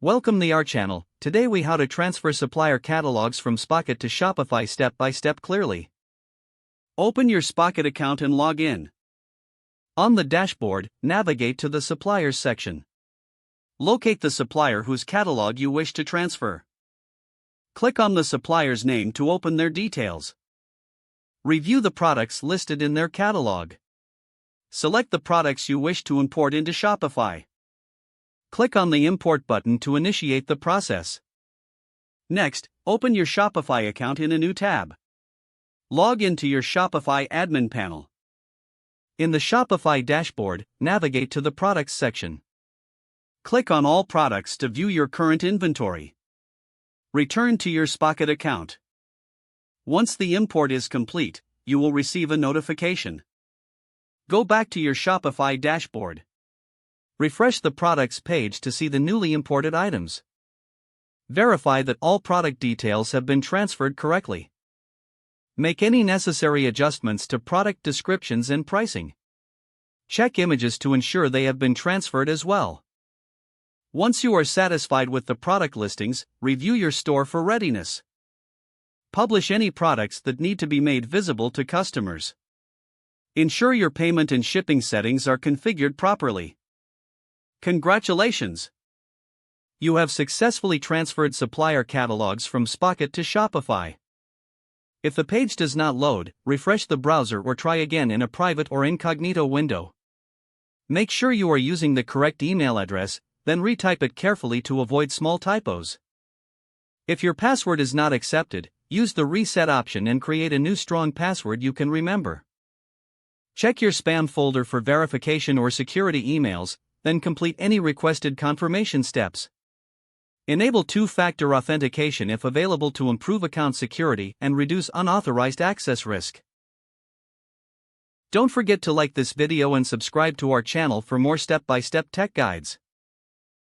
Welcome to our channel. Today we how to transfer supplier catalogs from Spocket to Shopify step by step clearly. Open your Spocket account and log in. On the dashboard, navigate to the Suppliers section. Locate the supplier whose catalog you wish to transfer. Click on the supplier's name to open their details. Review the products listed in their catalog. Select the products you wish to import into Shopify. Click on the Import button to initiate the process. Next, open your Shopify account in a new tab. Log into your Shopify admin panel. In the Shopify dashboard, navigate to the Products section. Click on All Products to view your current inventory. Return to your Spocket account. Once the import is complete, you will receive a notification. Go back to your Shopify dashboard. Refresh the products page to see the newly imported items. Verify that all product details have been transferred correctly. Make any necessary adjustments to product descriptions and pricing. Check images to ensure they have been transferred as well. Once you are satisfied with the product listings, review your store for readiness. Publish any products that need to be made visible to customers. Ensure your payment and shipping settings are configured properly. Congratulations! You have successfully transferred supplier catalogs from Spocket to Shopify. If the page does not load, refresh the browser or try again in a private or incognito window. Make sure you are using the correct email address, then retype it carefully to avoid small typos. If your password is not accepted, use the reset option and create a new strong password you can remember. Check your spam folder for verification or security emails, then complete any requested confirmation steps. Enable two-factor authentication if available to improve account security and reduce unauthorized access risk. Don't forget to like this video and subscribe to our channel for more step-by-step tech guides.